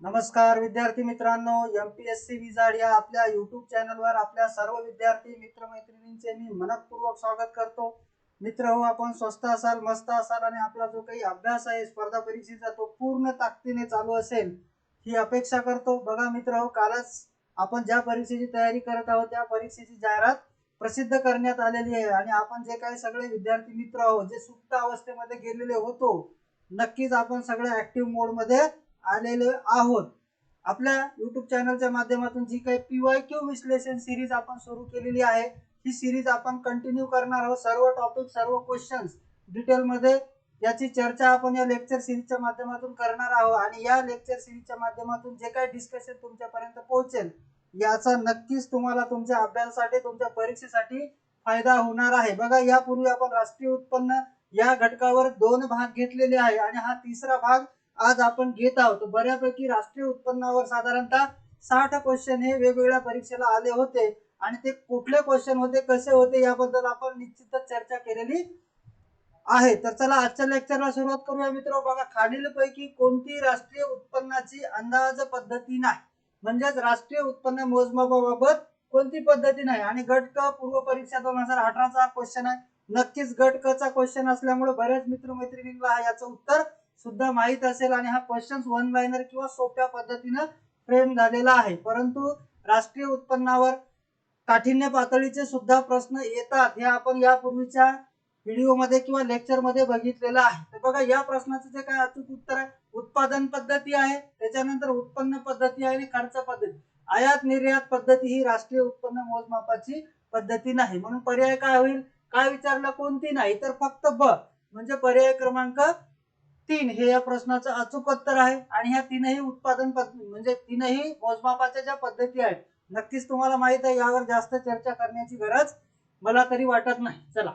नमस्कार विद्यार्थी मित्रांनो, एमपीएससी विजाड या आपल्या यूट्यूब चॅनलवर आपल्या सर्व विद्यार्थी मित्रमैत्रिणींचे मी मनपूर्वक स्वागत करतो. मित्र हो, आपण स्वस्त असाल, मस्त असाल आणि आपला जो काही अभ्यास आहे स्पर्धा परीक्षेचा तो पूर्ण ताकदीने चालू असेल ही अपेक्षा करतो. बघा मित्र हो, कालच आपण ज्या परीक्षेची तयारी करत आहोत त्या परीक्षेची जाहिरात प्रसिद्ध करण्यात आलेली आहे आणि आपण जे काही सगळे विद्यार्थी मित्र आहोत जे सुप्त अवस्थेमध्ये गेलेले होतो, नक्कीच आपण सगळे ऍक्टिव्ह मोड मध्ये आलेले आहोत. आपल्या YouTube चॅनलच्या माध्यमातून जी काही PYQ विश्लेषण सिरीज आपण सुरू केलेली आहे ही सिरीज आपण कंटिन्यू करणार आहोत. सर्व टॉपिक सर्व क्वेश्चन्स डिटेल मध्ये याची चर्चा आपण या लेक्चर सिरीजच्या माध्यमातून करणार आहोत आणि या लेक्चर सिरीजच्या माध्यमातून जे काही डिस्कशन तुमच्यापर्यंत पोहोचेल याचा नक्कीच तुम्हाला तुमच्या अभ्यासासाठी तुमच्या परीक्षेसाठी फायदा होणार आहे. बघा, यापूर्वी आपण राष्ट्रीय उत्पन्न या घटकावर 2 भाग घेतलेले आहे आणि हा तिसरा भाग आज आपण घेत आहोत. बऱ्यापैकी राष्ट्रीय उत्पन्नावर साधारणतः 60 क्वेश्चन हे वेगवेगळ्या परीक्षेला आले होते आणि ते कुठले क्वेश्चन होते, कसे होते याबद्दल आपण निश्चितच चर्चा केलेली आहे. तर चला आजच्या लेक्चरला सुरुवात करूया मित्र. बघा, खालीलपैकी कोणती राष्ट्रीय उत्पन्नाची अंदाज पद्धती नाही, म्हणजेच राष्ट्रीय उत्पन्न मोजमापाबाबत कोणती पद्धती नाही. आणि गट क पूर्व परीक्षा 2018 चा क्वेश्चन आहे. नक्कीच गट क चा क्वेश्चन असल्यामुळे बऱ्याच मित्रमैत्रिणींना याचं उत्तर सुद्धा माहित असेल आणि हा क्वेश्चन वन लाइनर किंवा सोप्या पद्धतीने फ्रेम झालेला आहे. परंतु राष्ट्रीय उत्पन्नावर काठिण्य पातळीचे सुद्धा प्रश्न येतात हे आपण यापूर्वीच्या व्हिडिओ मध्ये किंवा लेक्चर मध्ये बघितलेलं आहे. तर बघा, या प्रश्नाचं जे काय अचूक उत्तर आहे, उत्पादन पद्धती आहे, त्याच्यानंतर उत्पन्न पद्धती आहे आणि खर्च पद्धती. आयात निर्यात पद्धती ही राष्ट्रीय उत्पन्न मोजमापाची पद्धती नाही. म्हणून पर्याय काय होईल, काय विचारलं, कोणती नाही, तर फक्त ब म्हणजे पर्याय क्रमांक 3 हे या प्रश्नाचं अचूक उत्तर आहे. आणि ह्या तीनही उत्पादन पद्धती म्हणजे तीनही मोजमापाच्या ज्या पद्धती आहेत नक्कीच तुम्हाला माहित आहे, यावर जास्त चर्चा करण्याची गरज मला तरी वाटत नाही. चला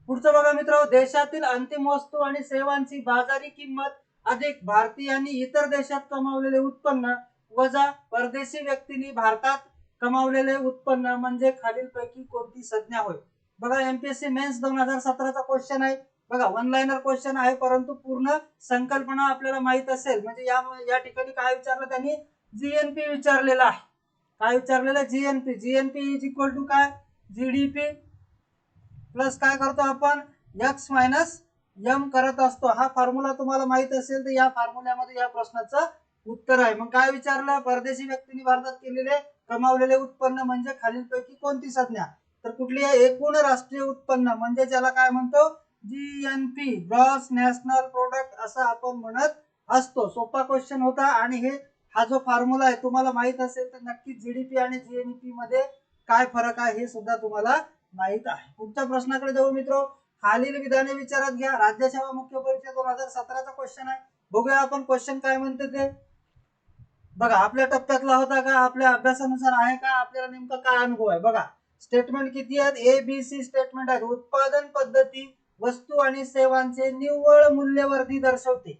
पुढचं बघा मित्र, देशातील अंतिम वस्तू आणि सेवांची बाजारी किंमत अधिक भारतीयांनी इतर देशात कमावलेले उत्पन्न वजा परदेशी व्यक्तींनी भारतात कमावलेले उत्पन्न म्हणजे खालीलपैकी कोणती संज्ञा होय. बघा, एमपीएससी मेन्स 2017 चा क्वेश्चन आहे. बघा, वन लाइनर क्वेश्चन आहे परंतु पूर्ण संकल्पना आपल्याला माहित असेल. म्हणजे या ठिकाणी काय विचारलं त्यांनी, जीएनपी विचारलेला आहे. काय विचारलेलं, GNP. GNP is equal to काय, जीडीपी प्लस काय करतो आपण, एक्स मायनस एम करत असतो. हा फॉर्म्युला तुम्हाला माहित असेल तर या फॉर्म्युल्यामध्ये या प्रश्नाचं उत्तर आहे. मग काय विचारलं, परदेशी व्यक्तींनी भारतात केलेले कमावलेले उत्पन्न म्हणजे खालीलपैकी कोणती संज्ञा, तर कुठली आहे, एकूण राष्ट्रीय उत्पन्न म्हणजे ज्याला काय म्हणतो, जीएनपी, ग्रॉस नॅशनल प्रोडक्ट असं आपण म्हणत असतो. सोपा क्वेश्चन होता आणि हा जो फॉर्म्युला आहे तुम्हाला माहित असेल तर नक्की जीडीपी आणि जीएनपी मध्ये काय फरक आहे हे सुद्धा तुम्हाला माहित आहे. पुढच्या प्रश्नाकडे जाऊ मित्र. खालील विधाने विचारात घ्या. राज्यसेवा मुख्य परीक्षा 2017 चा क्वेश्चन आहे. बघूया आपण क्वेश्चन काय म्हणते ते. बघा, आपल्या टप्प्यातला होता का, आपल्या अभ्यासानुसार आहे का, आपल्याला नेमका काय अनुभव आहे. बघा, स्टेटमेंट किती आहेत, ए बी सी स्टेटमेंट आहेत. उत्पादन पद्धती वस्तू आणि सेवांचे निव्वळ मूल्यवर्धी दर्शवते,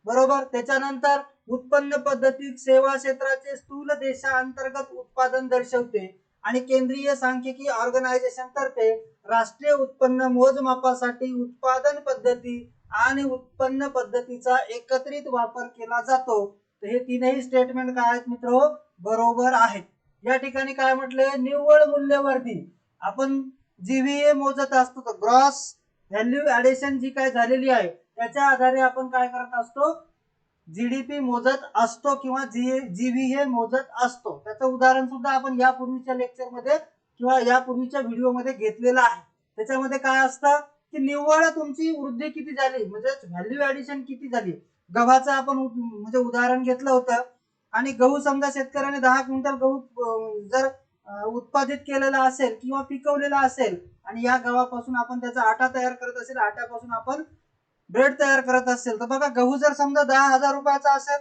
बरोबर. त्याच्यानंतर उत्पन्न पद्धती सेवा क्षेत्राचे स्थूल देशांतर्गत उत्पादन दर्शवते आणि केंद्रीय सांख्यिकी ऑर्गनायझेशन तर्फे राष्ट्रीय उत्पन्न मोजमापासाठी उत्पादन पद्धती आणि उत्पन्न पद्धतीचा एकत्रित वापर केला जातो. तर हे तीनही स्टेटमेंट काय आहेत मित्र, बरोबर आहेत. या ठिकाणी काय म्हटले, निव्वळ मूल्यवर्धी. आपण जीव्हीए मोजत असतो तर ग्रॉस व्हॅल्यू ऍडिशन जी काय झालेली आहे त्याच्या आधारे आपण काय करत असतो, जीडीपी मोजत असतो किंवा जीव्हीए मोजत असतो. त्याचं उदाहरण सुद्धा आपण यापूर्वीच्या लेक्चर मध्ये किंवा यापूर्वीच्या व्हिडिओ मध्ये घेतलेलं आहे. त्याच्यामध्ये काय असतं की निव्वळ तुमची वृद्धी किती झाली म्हणजे व्हॅल्यू ऍडिशन किती झाली. गव्हाचं आपण म्हणजे उदाहरण घेतलं होतं आणि गहू समजा शेतकऱ्याने 10 क्विंटल गहू जर उत्पादित केलेला असेल किंवा पिकवलेला असेल आणि या गव्हापासून आपण त्याचा आटा तयार करत असेल, आट्यापासून आपण ब्रेड तयार करत असेल, तर बघा गहू जर समजा 10,000 रुपयाचा असेल,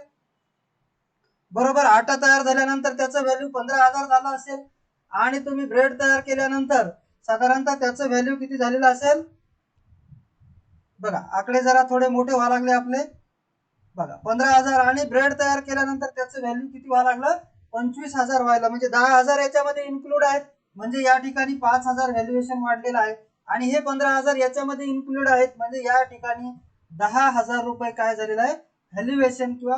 बरोबर, आटा तयार झाल्यानंतर त्याचं व्हॅल्यू 15,000 झाला असेल आणि तुम्ही ब्रेड तयार केल्यानंतर साधारणतः त्याचं व्हॅल्यू किती झालेलं असेल. बघा, आकडे जरा थोडे मोठे व्हायला लागले आपले. बघा, 15,000 आणि ब्रेड तयार केल्यानंतर त्याचं व्हॅल्यू किती व्हायला लागलं, 25,000 व्हायला. म्हणजे 10,000 याच्यामध्ये इन्क्लूड आहेत. म्हणजे या ठिकाणी 5,000 व्हॅल्युएशन वाढलेलं आहे आणि हे 15,000 याच्यामध्ये इन्क्लूड आहेत. म्हणजे या ठिकाणी 10,000 रुपये काय झालेलं आहे, व्हॅल्युएशन किंवा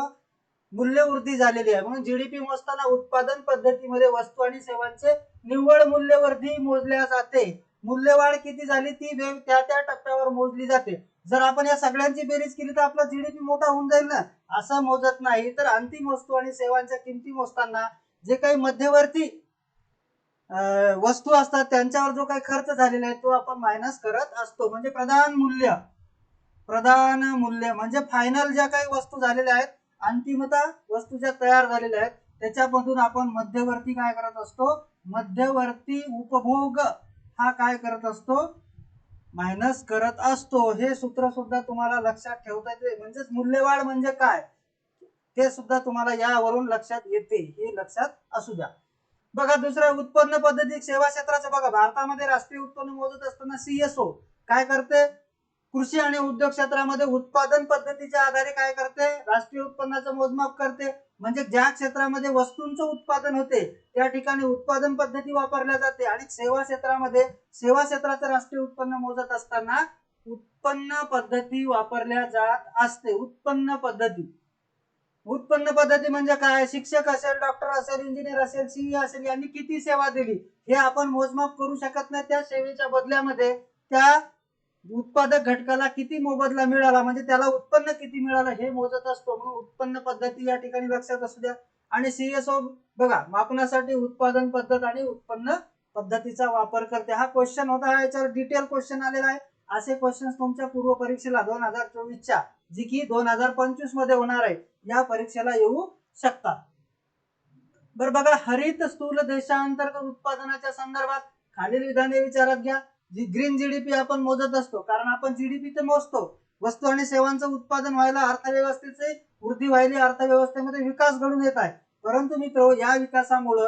मूल्यवृद्धी झालेली आहे. म्हणून जीडीपी मोजताना उत्पादन पद्धतीमध्ये वस्तू आणि सेवांचे निव्वळ मूल्यवृद्धी मोजल्या जाते. मूल्यवाढ किती झाली ती त्या त्या टप्प्यावर मोजली जाते. जर आपण या सगळ्यांची बेरीज केली तर आपला जीडीपी मोठा होऊन जाईल ना, असं मोजत नाही. तर अंतिम वस्तू आणि सेवांच्या किमती मोजताना जे काही मध्यवर्ती वस्तू असतात त्यांच्यावर जो काही खर्च झालेला आहे तो आपण मायनस करत असतो. म्हणजे प्रधान मूल्य म्हणजे फायनल ज्या काही वस्तू झालेल्या आहेत, अंतिमतः वस्तू ज्या तयार झालेल्या आहेत त्याच्यामधून आपण मध्यवर्ती काय करत असतो, मध्यवर्ती उपभोग हा काय करत असतो, मायनस करत असतो. हे सूत्र सुद्धा तुम्हाला लक्षात ठेवता येते. म्हणजेच मूल्यवाढ म्हणजे काय ते सुद्धा तुम्हाला यावरून लक्षात येते, हे लक्षात असू द्या. बघा दुसरं उत्पन्न पद्धती सेवा क्षेत्राचं बघा. भारतामध्ये राष्ट्रीय उत्पन्न मोजत असताना सीएसओ काय करते, कृषी आणि उद्योग क्षेत्रामध्ये उत्पादन पद्धतीच्या आधारे काय करते, राष्ट्रीय उत्पन्नाचं मोजमाप करते. म्हणजे ज्या क्षेत्रामध्ये वस्तूंचं उत्पादन होते त्या ठिकाणी उत्पादन पद्धती वापरल्या जाते. आणि सेवा क्षेत्राचं राष्ट्रीय उत्पन्न मोजत असताना उत्पन्न पद्धती वापरल्या जात असते. उत्पन्न पद्धती म्हणजे काय, शिक्षक असेल, डॉक्टर असेल, इंजिनियर असेल, सीए असेल, यांनी किती सेवा दिली हे आपण मोजमाप करू शकत नाही. त्या सेवेच्या बदल्यामध्ये त्या उत्पादक घटकाला किती मोबदला मिळाला, म्हणजे त्याला उत्पन्न किती मिळालं हे मोजत असतो. म्हणून उत्पन्न पद्धती या ठिकाणी लक्षात असू द्या. आणि सीएसओ बघा मापनासाठी उत्पादन पद्धत आणि उत्पन्न पद्धतीचा वापर करते. हा क्वेश्चन होता, याच्यावर डिटेल क्वेश्चन आलेला आहे. असे क्वेश्चन तुमच्या पूर्व परीक्षेला 2024च्या जी की 2025 मध्ये होणार आहे या परीक्षेला येऊ शकतात. बरं बघा, हरित स्थूल देशांतर्गत उत्पादनाच्या संदर्भात खालील विधाने विचारात घ्या. जी ग्रीन जीडीपी आपण मोजत असतो, कारण आपण जीडीपी तर मोजतो, वस्तू आणि सेवांचं उत्पादन व्हायला अर्थव्यवस्थेचे वृद्धी व्हायली, अर्थव्यवस्थेमध्ये विकास घडून येत आहे. परंतु मित्र, या विकासामुळे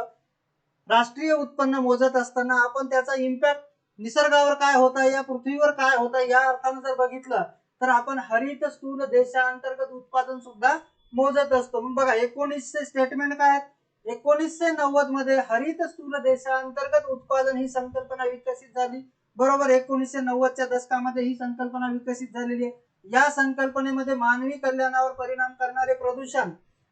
राष्ट्रीय उत्पन्न मोजत असताना आपण त्याचा इम्पॅक्ट निसर्गावर काय होत आहे, या पृथ्वीवर काय होत आहे, या अर्थानं जर बघितलं तर आपण हरित स्थूल देशांतर्गत उत्पादन सुद्धा मोजत असतो. मग बघा 1900 स्टेटमेंट काय, 1990 मध्ये हरित स्थूल देशांतर्गत उत्पादन ही संकल्पना विकसित झाली. बरोबर, 1990च्या दशकामध्ये ही संकल्पना विकसित झालेली आहे. या संकल्पनेमध्ये मानवी कल्याणावर परिणाम करणारे प्रदूषण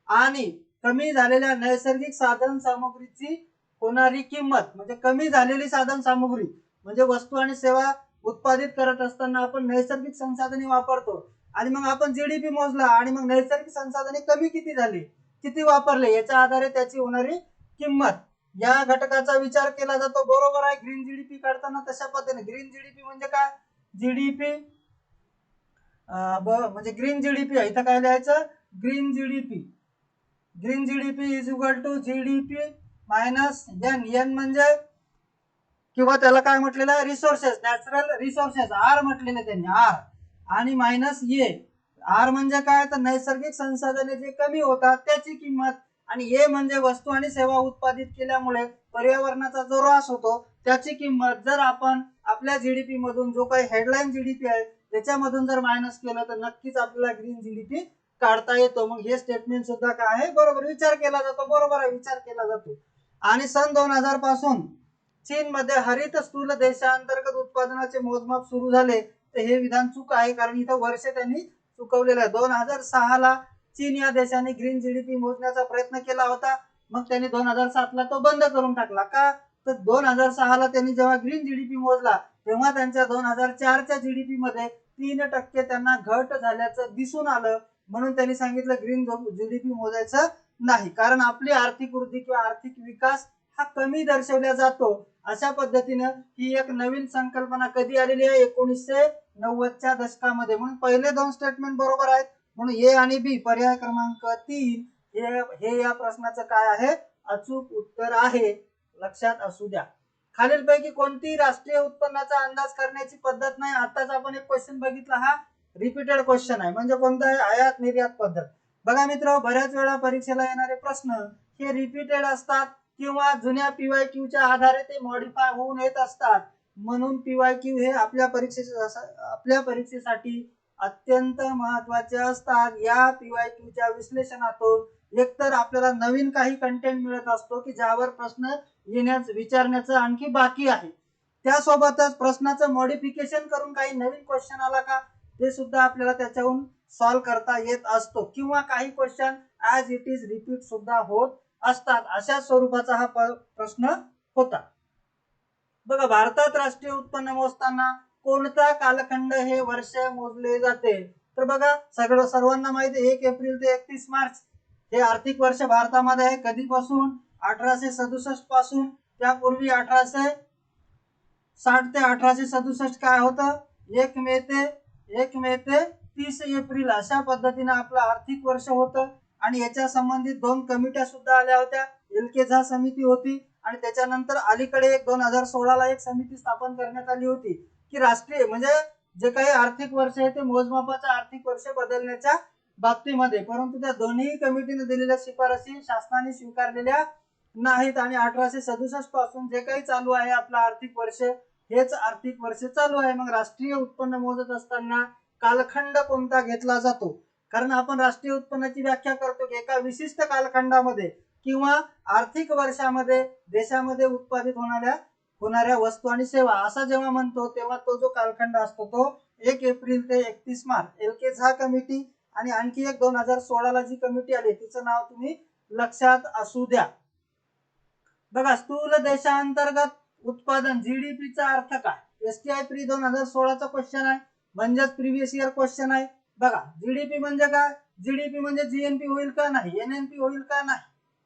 आणि कमी झालेल्या नैसर्गिक साधन सामग्रीची होणारी किंमत, म्हणजे कमी झालेली साधन सामग्री म्हणजे वस्तू आणि सेवा उत्पादित करत असताना आपण नैसर्गिक संसाधने वापरतो आणि मग आपण जीडीपी मोजला आणि मग नैसर्गिक संसाधने कमी किती झाली, किती वापरले, याच्या आधारे त्याची होणारी किंमत या घटकाचा विचार केला जातो. बरोबर आहे. ग्रीन जीडीपी काढताना तशा पद्धतीने ग्रीन जीडीपी म्हणजे काय, जीडीपी म्हणजे ग्रीन जीडीपी आहे, इथं काय लिहायचं, green GDP is equal to GDP minus N. N म्हणजे किंवा त्याला काय म्हटलेलं आहे, रिसोर्सेस, नॅचरल रिसोर्सेस, आर म्हटलेले त्यांनी, आर, आणि मायनस ए. आर म्हणजे काय, तर नैसर्गिक संसाधने जे कमी होतात त्याची किंमत, आणि ए म्हणजे वस्तू आणि सेवा उत्पादित केल्यामुळे पर्यावरणाचा जो ऱ्हास होतो त्याची किंमत. जर आपण आपल्या जीडीपी मधून जो काही हेडलाईन जीडीपी आहे त्याच्यामधून जर मायनस केलं तर नक्कीच आपल्याला ग्रीन जीडीपी काढता येतो. मग हे स्टेटमेंट सुद्धा काय आहे, बरोबर विचार केला जातो. बरोबर आहे, विचार केला जातो. आणि सन 2000 पासून चीन मध्ये हरित स्थूल देशांतर्गत उत्पादनाचे मोजमाप सुरू झाले. तर हे विधान चूक आहे, कारण इथं वर्ष त्यांनी चुकवलेलं आहे. 2006 ला चीन या देशाने ग्रीन जीडीपी मोजण्याचा प्रयत्न केला होता, मग त्यांनी 2007 ला तो बंद करून टाकला. का, तर 2006 ला त्यांनी जेव्हा ग्रीन जीडीपी मोजला तेव्हा त्यांच्या 2004च्या जीडीपी मध्ये 3% त्यांना घट झाल्याचं दिसून आलं. म्हणून त्यांनी सांगितलं ग्रीन जीडीपी मोजायचं नाही, कारण आपली आर्थिक वृद्धी किंवा आर्थिक विकास हा कमी दर्शवला जातो. अशा पद्धतीनं ही एक नवीन संकल्पना कधी आलेली आहे, 1990च्या दशकामध्ये. म्हणून पहिले दोन स्टेटमेंट बरोबर आहेत. म्हणून ए आणि बी पर्याय क्रमांक 3 हे या प्रश्नाचं काय आहे, अचूक उत्तर आहे. लक्षात असू द्या. खालीलपैकी कोणती राष्ट्रीय उत्पन्नाचा अंदाज करण्याची पद्धत नाही. आताच आपण एक क्वेश्चन बघितला, हा रिपीटेड क्वेश्चन आहे. म्हणजे कोणता आहे, आयात निर्यात पद्धत. बघा मित्र, बऱ्याच वेळा परीक्षेला येणारे प्रश्न हे रिपीटेड असतात किंवा जुन्या पीवायक्यूच्या आधारे ते मॉडिफाय होऊन येत असतात. म्हणून पीवायक्यू हे आपल्या परीक्षेसाठी अत्यंत महत्वाचे असतात. या पीवायक्यूच्या विश्लेषणातून एकतर आपल्याला नवीन काही कंटेंट मिळत असतो की ज्यावर प्रश्न विचारण्याचं आणखी बाकी आहे, त्यासोबतच प्रश्नाचं मॉडिफिकेशन करून काही नवीन क्वेश्चन आला का ते सुद्धा आपल्याला त्याच्याहून सॉल्व्ह करता येत असतो किंवा काही question as it is repeat सुद्धा होत असतात. अशा स्वरूपाचा हा प्रश्न होता. बघा, भारतात राष्ट्रीय उत्पन्न मोजताना कोणता कालखंड हे वर्ष मोजले जाते? तर बघा, सर्वांना माहिती आहे 1 एप्रिल ते 31 मार्च हे आर्थिक वर्ष भारतामध्ये आहे. कधीपासून? 1867 पासून. त्यापूर्वी 1860 ते 1867 काय होतं? 1 मे ते 30 एप्रिल अशा पद्धतीने आपलं आर्थिक वर्ष होतं. आणि याच्या संबंधित 2 कमिट्या सुद्धा आल्या होत्या. एलके झा समिती होती आणि त्याच्यानंतर अलीकडे 2016 ला एक समिती स्थापन करण्यात आली होती की राष्ट्रीय म्हणजे जे काही आर्थिक वर्ष आहे ते मोजमापाचं आर्थिक वर्ष बदलण्याच्या बाबतीमध्ये. परंतु त्या दोन्ही कमिटीने दिलेल्या शिफारसी शासनाने स्वीकारलेल्या नाहीत आणि 1867 पासून जे काही चालू आहे आपलं आर्थिक वर्ष हेच आर्थिक वर्ष चालू आहे. मग राष्ट्रीय उत्पन्न मोजत असताना कालखंड कोणता घेतला जातो? कारण आपण राष्ट्रीय उत्पन्नाची व्याख्या करतो की एका विशिष्ट कालखंडामध्ये किंवा आर्थिक वर्षामध्ये देशामध्ये उत्पादित होणाऱ्या वस्तू आणि सेवा असा जेव्हा म्हणतो तेव्हा तो जो कालखंड असतो तो 1 एप्रिल ते 31 मार्च. एलके झा कमिटी आणि आणखी एक 2016 ला जी कमिटी आली तिचं नाव तुम्ही लक्षात असू द्या. बघा, स्थूल देशांतर्गत उत्पादन जीडीपीचा अर्थ काय? एसटीआय प्री 2016 चा क्वेश्चन आहे, म्हणजेच प्रिव्हियस इयर क्वेश्चन आहे. बघा, जीडीपी म्हणजे काय? जीडीपी म्हणजे जीएनपी होईल का नाही, एनएनपी होईल का नाही,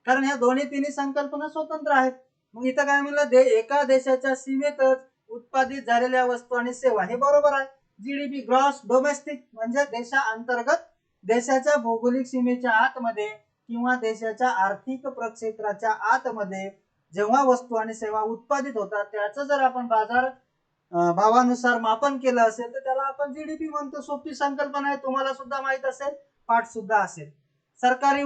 कारण ह्या तिन्ही संकल्पना स्वतंत्र आहेत. मग इथं काय म्हणलं, एका देशाच्या सीमेतच उत्पादित झालेल्या वस्तू आणि सेवा, हे बरोबर आहे. जीडीपी ग्रॉस डोमेस्टिक म्हणजे देशाअंतर्गत, देशाच्या भौगोलिक सीमेच्या आतमध्ये किंवा देशाच्या आर्थिक प्रक्षेत्राच्या आतमध्ये जेव्हा वस्तू आणि सेवा उत्पादित होतात त्याचं जर आपण बाजार भावानुसार मापन केलं असेल तर त्याला आपण जीडीपी म्हणतो. सोपी संकल्पना आहे, तुम्हाला सुद्धा माहित असेल, पाठ सुद्धा असेल. सरकारी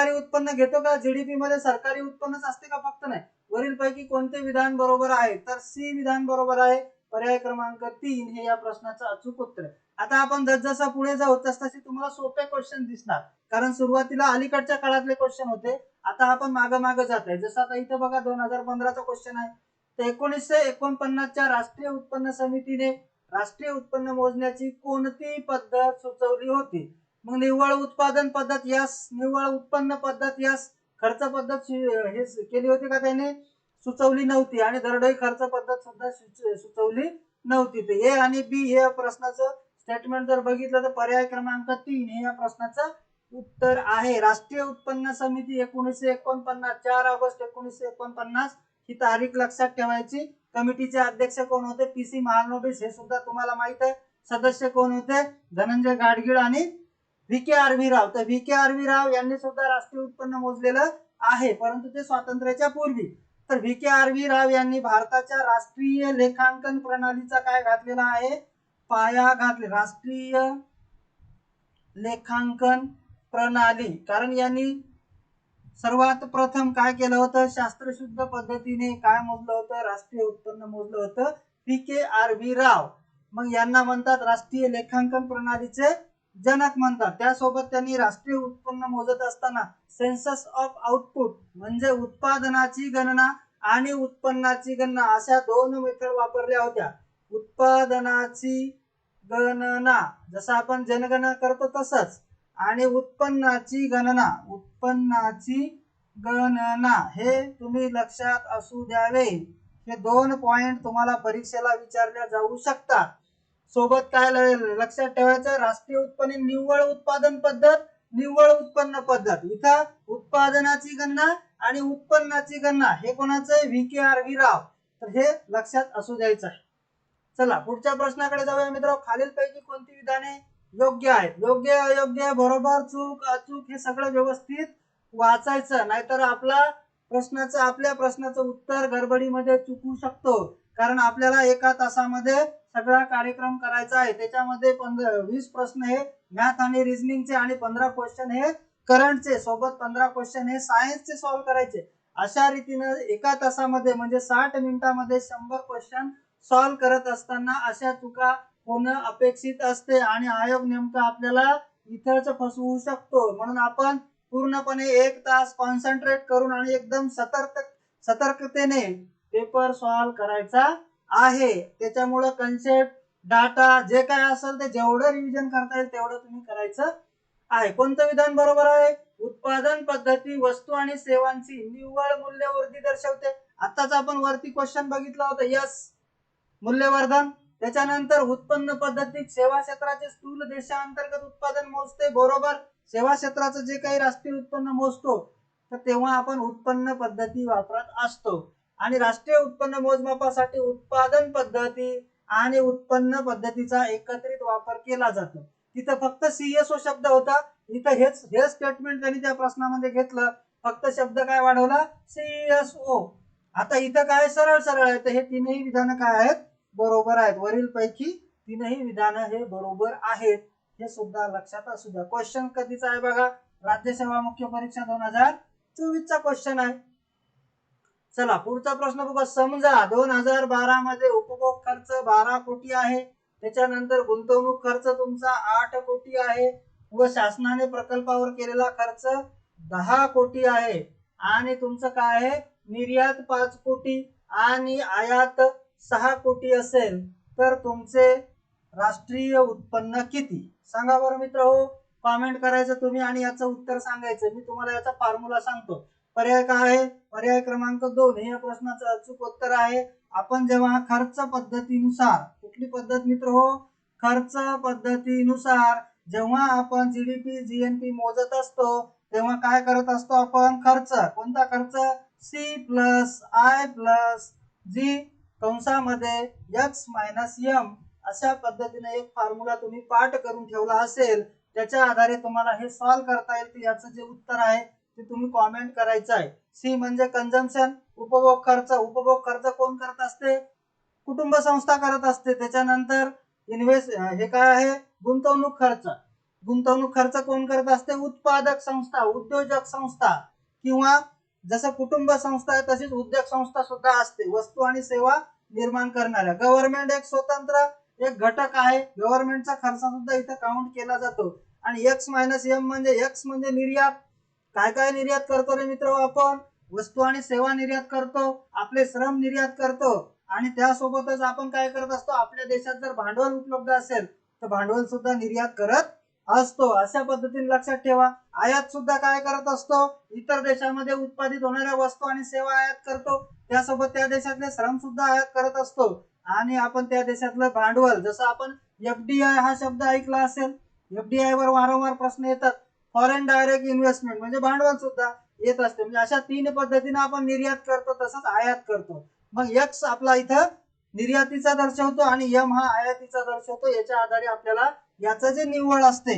उत्पन्न घेतो का जीडीपी मध्ये? सरकारी उत्पन्नच असते का? फक्त नाही. वरील पैकी कोणते विधान बरोबर आहे? तर सी विधान बरोबर आहे. पर्याय क्रमांक 3 हे या प्रश्नाचं अचूक उत्तर आहे. आता आपण जसजसा पुढे जाऊ तसतसे तुम्हाला सोपे क्वेश्चन दिसणार, कारण सुरुवातीला अलीकडच्या काळातले क्वेश्चन होते, आता आपण मागे जात आहे. जसं आता इथं बघा 2015 चा क्वेश्चन आहे. तर 1949 च्या राष्ट्रीय उत्पन्न समितीने राष्ट्रीय उत्पन्न मोजण्याची कोणती पद्धत सुचवली होती? मग निव्वळ उत्पादन पद्धत यास, निव्वळ उत्पन्न पद्धत यास, खर्च पद्धत हे केली होती का त्याने? सुचवली नव्हती. आणि दरडोई खर्च पद्धत सुद्धा सुचवली नव्हती. तर ए आणि बी हे प्रश्नाचं स्टेटमेंट जर बघितलं तर पर्याय क्रमांक 3 हे या प्रश्नाचं उत्तर आहे. राष्ट्रीय उत्पन्न समिती 1949, 4 ऑगस्ट 1949 ही तारीख लक्षात ठेवायची. कमिटीचे अध्यक्ष कोण होते? पीसी महालनोबिस, हे सुद्धा तुम्हाला माहित आहे. सदस्य कोण होते? धनंजय गाडगीळ आणि व्ही.के. आर.व्ही. राव. तर व्ही.के. आर.व्ही. राव यांनी सुद्धा राष्ट्रीय उत्पन्न मोजलेलं आहे, परंतु ते स्वातंत्र्याच्या पूर्वी. तर व्ही.के. आर.व्ही. राव यांनी भारताच्या राष्ट्रीय लेखांकन प्रणालीचा काय घातलेला आहे? पाया घातले. राष्ट्रीय लेखांकन प्रणाली. कारण यांनी सर्वात प्रथम काय केलं होतं? शास्त्रशुद्ध पद्धतीने काय मोजलं होतं? राष्ट्रीय उत्पन्न मोजलं होतं व्ही.के. आर.व्ही. राव. मग यांना म्हणतात राष्ट्रीय लेखांकन प्रणालीचे जनक म्हणतात. त्यासोबत त्यांनी राष्ट्रीय उत्पन्न मोजत असताना सेन्सस ऑफ आउटपुट म्हणजे उत्पादनाची गणना आणि उत्पन्नाची गणना अशा 2 मेथड वापरल्या होत्या. उत्पादनाची गणना जसं आपण जनगणना करतो तसंच, आणि उत्पन्नाची गणना हे तुम्ही लक्षात असू द्यावे. हे 2 पॉइंट तुम्हाला परीक्षेला विचारल्या जाऊ शकतात. सोबत काय लक्षात ठेवायचं? राष्ट्रीय उत्पन्न निव्वळ उत्पादन पद्धत, निव्वळ उत्पन्न पद्धत. इथं उत्पादनाची गणना आणि उत्पन्नाची गणना हे कोणाचं आहे? व्ही.के. आर.व्ही. राव. तर हे लक्षात असू द्यायचं आहे. चला पुढच्या प्रश्नाकडे जाऊया मित्रांनो. खालीलपैकी कोणती विधाने योग्य आहेत? योग्य, अयोग्य, बरोबर, चूक, अचूक हे सगळं व्यवस्थित वाचायचं, नाहीतर आपल्या प्रश्नाचं उत्तर गडबडीमध्ये चुकू शकतो. कारण आपल्याला एका तासामध्ये सगळा कार्यक्रम करायचा आहे. त्याच्यामध्ये 20 प्रश्न हे मॅथ आणि रिझनिंगचे आणि 15 क्वेश्चन हे करंटचे, सोबत 15 क्वेश्चन हे सायन्सचे सॉल्व्ह करायचे. अशा रीतीने एका तासामध्ये म्हणजे 60 मिनिटांमध्ये 100 क्वेश्चन सॉल्व्ह करत असताना अशा चुका होणं अपेक्षित असते आणि आयोग नेमका आपल्याला इथंच फसवू शकतो. म्हणून आपण पूर्णपणे 1 तास कॉन्सन्ट्रेट करून आणि एकदम सतर्कतेने पेपर सॉल्व्ह करायचा आहे. त्याच्यामुळे कन्सेप्ट डाटा जे काय असेल ते जेवढं रिव्हिजन करता येईल तेवढं तुम्ही करायचं आहे. कोणतं विधान बरोबर आहे? उत्पादन पद्धती वस्तू आणि सेवांची निव्वळ मूल्यवृद्धी दर्शवते. आताच आपण वरती क्वेश्चन बघितला होता. यस, मूल्यवर्धन. त्याच्यानंतर उत्पन्न पद्धतीत सेवा क्षेत्राचे स्थूल देशांतर्गत उत्पादन मोजते. बरोबर. सेवा क्षेत्राचं जे काही राष्ट्रीय उत्पन्न मोजतो तर तेव्हा आपण उत्पन्न पद्धती वापरत असतो. आणि राष्ट्रीय उत्पन्न मोजमापासाठी उत्पादन पद्धती आणि उत्पन्न पद्धतीचा एकत्रित वापर केला जातो. तिथं फक्त सीएसओ शब्द होता, इथं हेच स्टेटमेंट त्यांनी त्या प्रश्नामध्ये घेतलं, फक्त शब्द काय वाढवला? सीएसओ. आता इथं काय सरळ सरळ आहे, तर हे तीनही विधानं काय आहेत? बरोबर आहेत. वरील पैकी तीनही विधानं हे बरोबर आहेत, हे सुद्धा लक्षात असू द्या. क्वेश्चन कधीचा आहे बघा? राज्यसेवा मुख्य परीक्षा 2024 चा क्वेश्चन आहे. चला पुढचा प्रश्न बघा. समजा 2012 मध्ये उपभोग खर्च 12 कोटी आहे, त्याच्यानंतर गुंतवणूक खर्च तुमचा 8 कोटी आहे व शासनाने प्रकल्पावर केलेला खर्च 10 कोटी आहे आणि तुमचं काय आहे? निर्यात 5 कोटी आणि आयात 6 कोटी असेल तर तुमचे राष्ट्रीय उत्पन्न किती? सांगा बरं मित्र हो. कमेंट करायचं तुम्ही आणि याचं उत्तर सांगायचं. मी तुम्हाला याचा फॉर्म्युला सांगतो. पर्याय काय आहे? पर्याय क्रमांक 2 हे या प्रश्नाचं अचूक उत्तर आहे. आपण जेव्हा खर्च पद्धतीनुसार, कुठली पद्धत मित्र हो? खर्च पद्धतीनुसार जेव्हा आपण जीडीपी जीएनपी मोजत असतो तेव्हा काय करत असतो आपण? खर्च. कोणता खर्च? C plus I plus G कंसामध्ये एक्स मायनस एम अशा पद्धतीने एक फॉर्म्युला तुम्ही पाठ करून ठेवला असेल, त्याच्या आधारे तुम्हाला हे सॉल्व करता येईल. याचं जे उत्तर आहे ते तुम्ही कमेंट करायचं आहे. सी म्हणजे कंझम्पशन, उपभोग खर्च. उपभोग खर्च कोण करत असते? कुटुंब संस्था करत असते. त्याच्यानंतर हे काय आहे? गुंतवणूक खर्च. गुंतवणूक खर्च कोण करत असते? उत्पादक संस्था, उद्योजक संस्था, किंवा जसं कुटुंब संस्था आहे तशीच उद्योग संस्था सुद्धा असते, वस्तू आणि सेवा निर्माण करणाऱ्या. गव्हर्नमेंट एक स्वतंत्र एक घटक आहे. गव्हर्नमेंटचा खर्च सुद्धा इथे काउंट केला जातो. आणि एक्स मायनस एम म्हणजे एक्स म्हणजे निर्यात. काय काय निर्यात करतो रे मित्र आपण? वस्तू आणि सेवा निर्यात करतो, आपले श्रम निर्यात करतो आणि त्यासोबतच आपण काय करत असतो? आपल्या देशात जर भांडवल उपलब्ध असेल तर भांडवल सुद्धा निर्यात करत असतो. अशा पद्धतीने लक्षात ठेवा. आयात सुद्धा काय करत असतो? इतर देशामध्ये उत्पादित होणाऱ्या वस्तू आणि सेवा आयात करतो, त्यासोबत त्या देशातले श्रम सुद्धा आयात करत असतो आणि आपण त्या देशातलं भांडवल, जसं आपण एफडीआय हा शब्द ऐकला असेल, एफडीआय वर वारंवार प्रश्न येतात. फॉरेन डायरेक्ट इन्व्हेस्टमेंट म्हणजे भांडवल सुद्धा येत असते. म्हणजे अशा 3 पद्धतीने आपण निर्यात करतो तसंच आयात करतो. मग एक्स आपला इथं निर्यातीचा दर्शवतो आणि एम हा आयातीचा दर्शवतो. याच्या आधारे आपल्याला याचं जे निव्वळ असते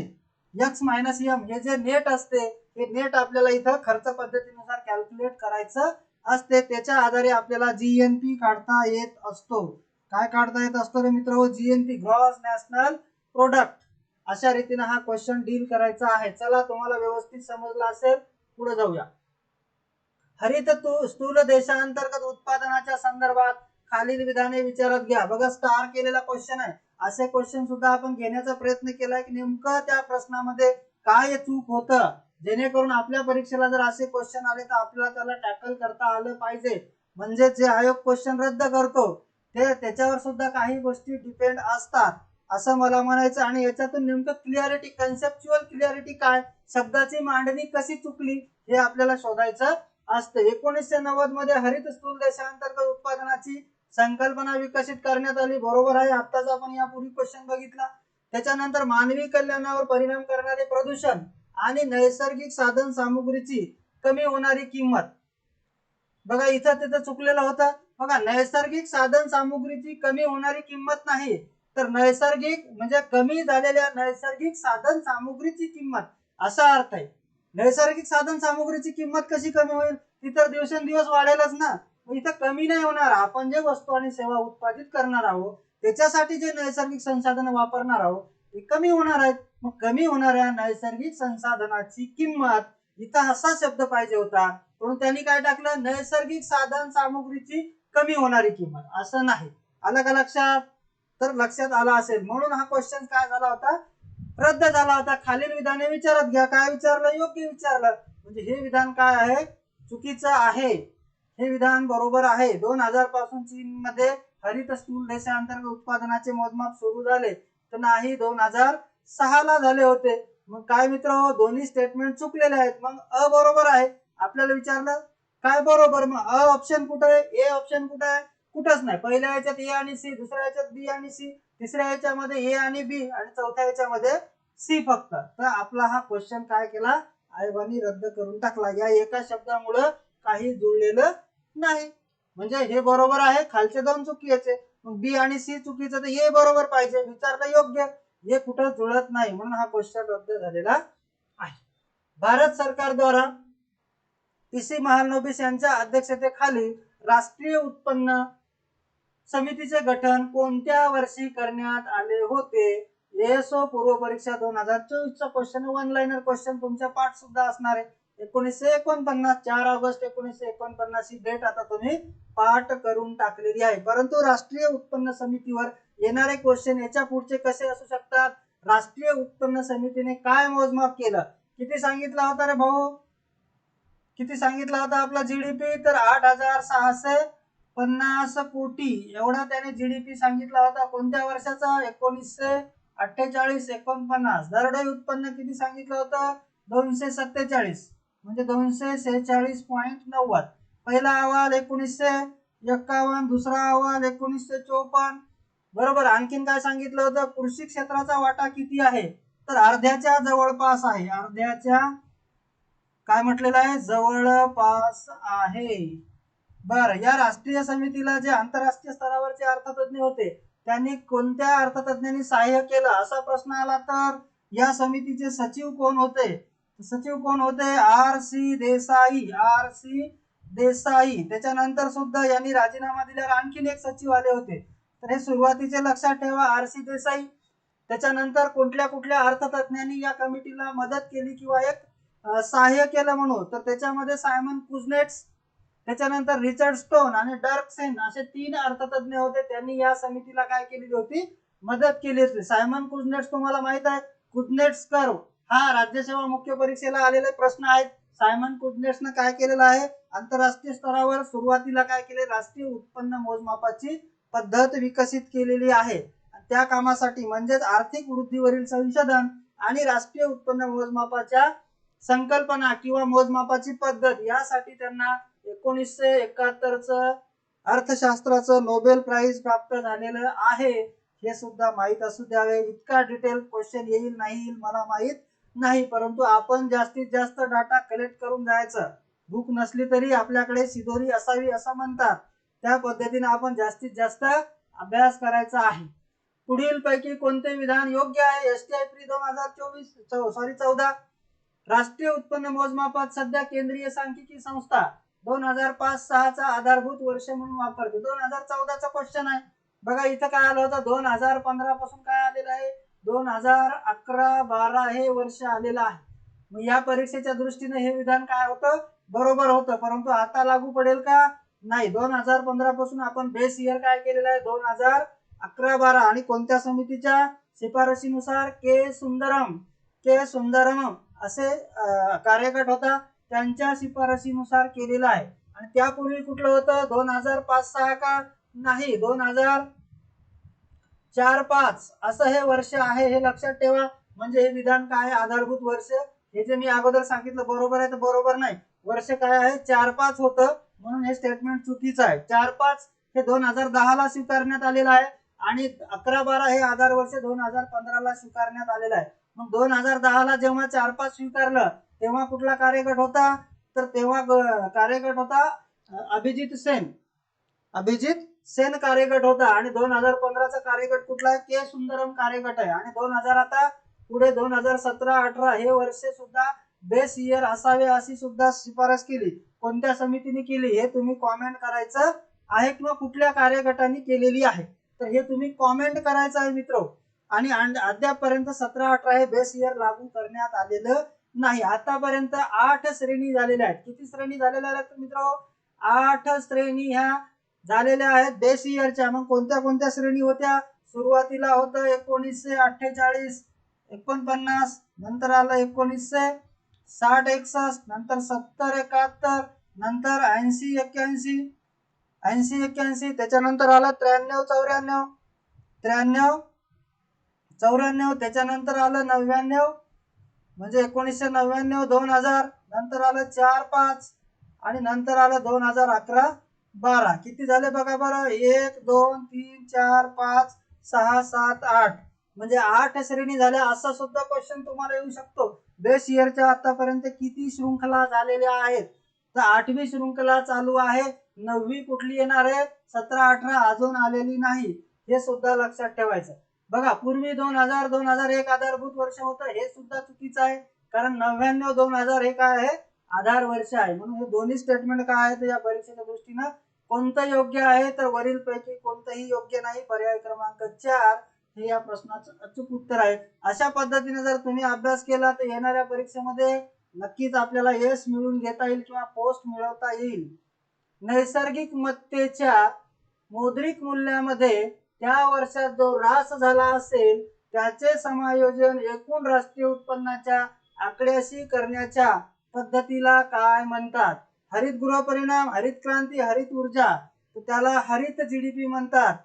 एक्स मायनस एम हे जे नेट असते हे नेट आपल्याला इथं खर्च पद्धतीनुसार कॅल्क्युलेट करायचं असते. त्याच्या आधारे आपल्याला जीएनपी काढता येत असतो. काय काढता येत असतो रे मित्र? GNP, gross national product. अशा रीतीने हा क्वेश्चन डील करायचा आहे. चला तुम्हाला व्यवस्थित समजला असेल, पुढे जाऊया. हरित स्थूल देशांतर्गत उत्पादनाच्या संदर्भात खालील विधाने विचारात घ्या. बघा स्टार केलेला क्वेश्चन आहे. असे क्वेश्चन सुद्धा आपण घेण्याचा प्रयत्न केलाय की नेमकं त्या प्रश्नामध्ये काय चूक होतं, जेणेकरून आपल्या परीक्षेला जर असे क्वेश्चन आले तर आपल्याला त्याला टॅकल करता आलं पाहिजे. म्हणजे जे आयोग क्वेश्चन रद्द करतो ते त्याच्यावर सुद्धा काही गोष्टी डिपेंड असतात असं मला म्हणायचं. आणि याच्यातून नेमकं क्लिअरिटी, कन्सेप्च्युअल क्लिअरिटी काय, शब्दाची मांडणी कशी चुकली हे आपल्याला शोधायचं असते. 1990 मध्ये हरित स्थूल देशांतर्गत उत्पादनाची संकल्पना विकसित करण्यात आली. बरोबर आहे. आताच आपण यापूर्वी क्वेश्चन बघितला. त्याच्यानंतर मानवी कल्याणावर परिणाम करणारे प्रदूषण आणि नैसर्गिक साधन सामुग्रीची कमी होणारी किंमत. बघा इथं तिथं चुकलेलं होतं. बघा नैसर्गिक साधन सामुग्रीची कमी होणारी किंमत नाही तर नैसर्गिक म्हणजे कमी झालेल्या नैसर्गिक साधन सामुग्रीची किंमत असा अर्थ आहे. नैसर्गिक साधन सामुग्रीची किंमत कशी कमी होईल? ती तर दिवसेंदिवस वाढेलच ना. इथं कमी नाही होणार. आपण जे वस्तू आणि सेवा उत्पादित करणार आहोत त्याच्यासाठी जे नैसर्गिक संसाधन वापरणार आहोत ते कमी होणार आहेत. मग कमी होणाऱ्या नैसर्गिक संसाधनाची किंमत, इथं असा शब्द पाहिजे होता म्हणून त्यांनी काय टाकलं? नैसर्गिक साधन सामुग्रीची कमी होणारी किंमत. असं नाही. आलं का लक्षात? तर लक्षात आला असेल. म्हणून हा क्वेश्चन काय झाला होता? रद्द झाला होता. खालील विधाने विचारात घ्या. काय विचारलं? योग्य विचारलं. म्हणजे हे विधान काय आहे? चुकीचं आहे. हे विधान बरोबर आहे. 2000 पासून चीन मध्ये हरित स्थूल रेषेअंतर्गत उत्पादनाचे मोजमाप सुरू झाले तर नाही 2006 ला झाले होते. मग काय मित्र दोन्ही स्टेटमेंट चुकलेले आहेत. मग अ बरोबर आहे. आपल्याला विचारलं काय बरोबर, मग अ ऑप्शन कुठे आहे, ए ऑप्शन कुठे आहे, कुठंच नाही. पहिल्या याच्यात ए आणि सी, दुसऱ्या याच्यात बी आणि सी, तिसऱ्या याच्यामध्ये ए आणि बी आणि चौथ्या याच्यामध्ये सी फक्त. तर आपला हा क्वेश्चन काय केला, आयोगाने रद्द करून टाकला. या एका शब्दामुळे काही जुळलेलं नाही. म्हणजे हे बरोबर आहे, खालचे दोन चुकीचे, मग बी आणि सी चुकीचं, तर हे बरोबर पाहिजे. विचारलं योग्य, हे कुठं जुळत नाही म्हणून हा क्वेश्चन रद्द झालेला आहे. भारत सरकारद्वारा पीसी महालनोबिस यांच्या अध्यक्षतेखाली राष्ट्रीय उत्पन्न समितीचे गठन कोणत्या वर्षी करण्यात आले होते? एसओ पूर्व परीक्षा 2024 चा क्वेश्चन, वन लाइनर क्वेश्चन तुमच्या पाठ सुद्धा असणार आहे. 1949, 4 ऑगस्ट 1949 ही डेट आता तुम्ही पाठ करून टाकलेली आहे. परंतु राष्ट्रीय उत्पन्न समितीवर येणारे क्वेश्चन याच्या पुढचे कसे असू शकतात? राष्ट्रीय उत्पन्न समितीने काय मोजमाप केलं, किती सांगितला होता रे भाऊ, किती सांगितला होता आपला जीडीपी? तर 8,650 कोटी एवढा त्याने जीडीपी सांगितला होता. कोणत्या वर्षाचा? 1948-49. दरडोई उत्पन्न किती सांगितलं होतं? 247, म्हणजे 246.90. पहिला अहवाल 1951, दुसरा अहवाल 1954. बरोबर. आणखीन काय सांगितलं होतं? कृषी क्षेत्राचा वाटा किती आहे? तर अर्ध्याच्या जवळपास आहे. अर्ध्याच्या काय म्हटलेलं आहे? जवळपास आहे. बर, या राष्ट्रीय समितीला जे आंतरराष्ट्रीय स्तरावरचे अर्थतज्ञ होते त्यांनी कोणत्या अर्थतज्ञांनी सहाय्य केलं असा प्रश्न आला तर या समितीचे सचिव कोण होते? सचिव कोण होते? R C Desai. R C Desai. त्याच्यानंतर सुद्धा यांनी राजीनामा दिल्यावर आणखीन एक सचिव आले होते. तर हे सुरुवातीचे लक्षात ठेवा, आर सी देसाई. त्याच्यानंतर कुठल्या कुठल्या अर्थतज्ञांनी या कमिटीला मदत केली किंवा एक सहाय्य केलं म्हणून, तर त्याच्यामध्ये सायमन कुझनेट्स, त्याच्यानंतर रिचर्ड स्टोन आणि डर्कसेन असे 3 अर्थतज्ञ होते. त्यांनी या समितीला काय केलेली होती? मदत केली होती. सायमन कुझनेट्स तुम्हाला माहित आहे, कुझनेट्स कर्व हा राज्यसेवा मुख्य परीक्षेला आलेले प्रश्न आहेत. सायमन कुझनेट्सनं काय केलेलं आहे? आंतरराष्ट्रीय स्तरावर सुरुवातीला काय केले? राष्ट्रीय उत्पन्न मोजमापाची पद्धत विकसित केलेली आहे. त्या कामासाठी म्हणजेच आर्थिक वृद्धीवरील संशोधन आणि राष्ट्रीय उत्पन्न मोजमापाच्या संकल्पना किंवा मोजमापाची पद्धत यासाठी त्यांना 1971 अर्थशास्त्राचं नोबेल प्राइज प्राप्त झालेलं आहे. हे सुद्धा माहित असू द्यावे. इतका डिटेल क्वेश्चन येईल नाही येईल मला माहित नाही, परंतु आपण जास्तीत जास्त डाटा कलेक्ट करून जायचं. भूक नसली तरी आपल्याकडे शिदोरी असावी असं म्हणतात. त्या पद्धतीने आपण जास्तीत जास्त अभ्यास करायचा आहे. पुढील पैकी कोणते विधान योग्य आहे? एसटीआय प्री 14 राष्ट्रीय उत्पन्न मोजमापात सध्या केंद्रीय सांख्यिकी संस्था 2005-6 चा आधारभूत वर्ष म्हणून वापरते. 2014 चा क्वेश्चन आहे बघा. इथं काय आलं होतं? 2015 पासून काय आलेलं आहे? 2011-12 हे वर्ष आलेलं आहे. मग या परीक्षेच्या दृष्टीने हे विधान काय होतं? बरोबर होतं. परंतु आता लागू पडेल का? नाही. 2015 पासून आपण बेस इयर काय केलेलं आहे? 2011-12. आणि कोणत्या समितीच्या शिफारशीनुसार? के सुंदरम असे कार्यगट होता, त्यांच्या शिफारशीनुसार केलेला आहे. आणि त्यापूर्वी कुठलं होतं? 2005-6 का? नाही, 2004-5 असं हे वर्ष आहे. हे लक्षात ठेवा. म्हणजे हे विधान काय? आधारभूत वर्ष. हे जे मी अगोदर सांगितलं बरोबर आहे तर बरोबर नाही. वर्ष काय आहे? 4-5 होतं, म्हणून हे स्टेटमेंट चुकीचं आहे. 4-5 हे 2010 ला स्वीकारण्यात आलेलं आहे आणि 11-12 हे आधार वर्ष 2015 ला स्वीकारण्यात आलेलं आहे. मग 2010 ला जेव्हा 4-5 स्वीकारलं तेव्हा कुठला कार्यगट होता? तर तेव्हा कार्यगट होता अभिजित सेन कार्यगट होता. आणि 2015 चा कार्यगट कुठला आहे? के सुंदरम कार्यगट आहे. आणि 2000 आता पुढे 2017-18 हे वर्ष सुद्धा बेस इयर असावे अशी सुद्धा शिफारस केली. कोणत्या समितीने केली हे तुम्ही कॉमेंट करायचं आहे किंवा कुठल्या कार्यगटाने केलेली आहे तर हे तुम्ही कॉमेंट करायचं आहे मित्र. आणि अद्यापपर्यंत 17-18 हे बेस इयर लागू करण्यात आलेलं नाही. आतापर्यंत 8 श्रेणी झालेल्या आहेत. किती श्रेणी झालेल्या आहेत मित्र? 8 श्रेणी ह्या झालेल्या आहेत बेस इयरच्या. मग कोणत्या कोणत्या श्रेणी होत्या? सुरुवातीला होतं 1948-49, नंतर आलं 1960-61, नंतर 70-71, नंतर 80-81, 80-81, त्याच्यानंतर आलं 93-94, 93-94, त्याच्यानंतर आलं 99 म्हणजे 1999, 2000, नंतर आलं 4-5 आणि नंतर आलं 2011-12. किती झाले बघा बरं, 1 2 3 4 5 6 7 8 म्हणजे 8 श्रेणी झाल्या. असा सुद्धा क्वेश्चन तुम्हाला येऊ शकतो. बेस इयरच्या आतापर्यंत किती शृंखला झालेल्या आहेत, तर 8वी शृंखला चालू आहे. 9वी कुठली येणार आहे, 17-18 अजून आलेली नाही, हे सुद्धा लक्षात ठेवायचं. बघा पूर्वी 2000-2001 आधारभूत वर्ष होतं, हे सुद्धा चुकीचं आहे, कारण 99-2000 हे काय आहे, आधार वर्ष आहे. म्हणून हे दोन्ही स्टेटमेंट काय आहे, तर या परीक्षेच्या दृष्टीनं कोणतं योग्य आहे, तर वरील पैकी कोणतंही योग्य नाही. पर्याय क्रमांक 4 हे या प्रश्नाचं अचूक उत्तर आहे. अशा पद्धतीने जर तुम्ही अभ्यास केला तर येणाऱ्या परीक्षेमध्ये नक्कीच आपल्याला यश मिळवून घेता येईल किंवा पोस्ट मिळवता येईल. नैसर्गिक मत्तेच्या मौद्रिक मूल्यामध्ये त्या वर्षात जो ऱ्हास झाला असेल त्याचे समायोजन एकूण राष्ट्रीय उत्पन्नाच्या आकड्याशी करण्याच्या पद्धतीला काय म्हणतात. हरित गृह परिणाम, हरित क्रांती, हरित ऊर्जा, तर त्याला हरित जीडीपी म्हणतात.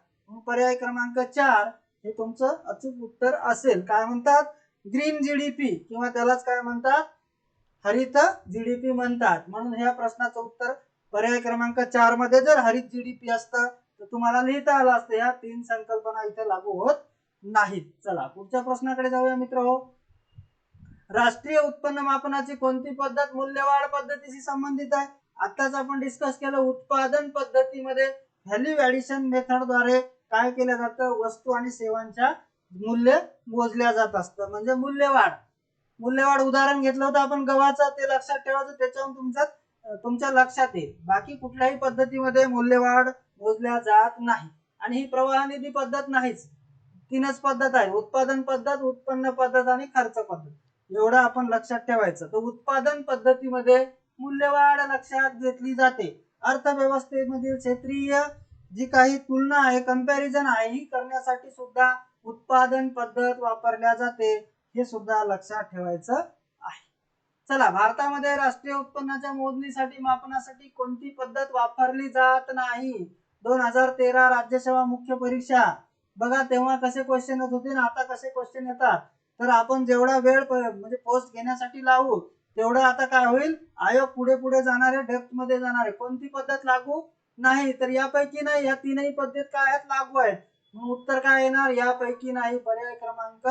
पर्याय क्रमांक 4 हे तुमचं अचूक उत्तर असेल. काय म्हणतात, ग्रीन जीडीपी किंवा त्यालाच काय म्हणतात, हरित जीडीपी म्हणतात. म्हणून ह्या प्रश्नाचं उत्तर पर्याय क्रमांक 4 मध्ये जर हरित जीडीपी असतं तर तुम्हाला लिहिता आलं असतं. या 3 संकल्पना इथे लागू होत नाहीत. चला पुढच्या प्रश्नाकडे जाऊया मित्रहो. राष्ट्रीय उत्पन्न मापनाची कोणती पद्धत मूल्यवाढ पद्धतीशी संबंधित आहे. आताच आपण डिस्कस केलं, उत्पादन पद्धतीमध्ये व्हॅल्यू ऍडिशन मेथडद्वारे काय केलं जातं, वस्तू आणि सेवांच्या मूल्य मोजल्या जात असतं, म्हणजे मूल्यवाढ उदाहरण घेतलं होतं आपण गव्हाचं, ते लक्षात ठेवायचं, त्याच्यावरून तुमच्या लक्षात येईल. बाकी कुठल्याही पद्धतीमध्ये मूल्यवाढ मोजल्या जात नाही. आणि ही प्रवाह निधी पद्धत नाहीच, 3च पद्धत आहे, उत्पादन पद्धत, उत्पन्न पद्धत आणि खर्च पद्धत. एवढं आपण लक्षात ठेवायचं. तर उत्पादन पद्धतीमध्ये मूल्यवाढ लक्षात घेतली जाते. अर्थव्यवस्थेमधील क्षेत्रीय जी काही तुलना आहे, कंपॅरिझन आहे, ही करण्यासाठी सुद्धा उत्पादन पद्धत वापरल्या जाते, हे सुद्धा लक्षात ठेवायचं आहे. चला, भारतामध्ये राष्ट्रीय उत्पन्नाच्या मोजणीसाठी मापनासाठी कोणती पद्धत वापरली जात नाही. 2013 राज्यसेवा मुख्य परीक्षा बघा, तेव्हा कसे क्वेश्चन येत होते आणि आता कसे क्वेश्चन येतात. तर आपण जेवढा वेळ म्हणजे पोस्ट घेण्यासाठी लावू तेवढं आता काय होईल, आयोग पुढे पुढे जाणार आहे, डेप्थ मध्ये जाणार आहे. कोणती पद्धत लागू नाही, तर यापैकी नाही, या 3ही पद्धत काय आहेत, लागू आहेत. मग उत्तर काय येणार, यापैकी नाही. पर्याय क्रमांक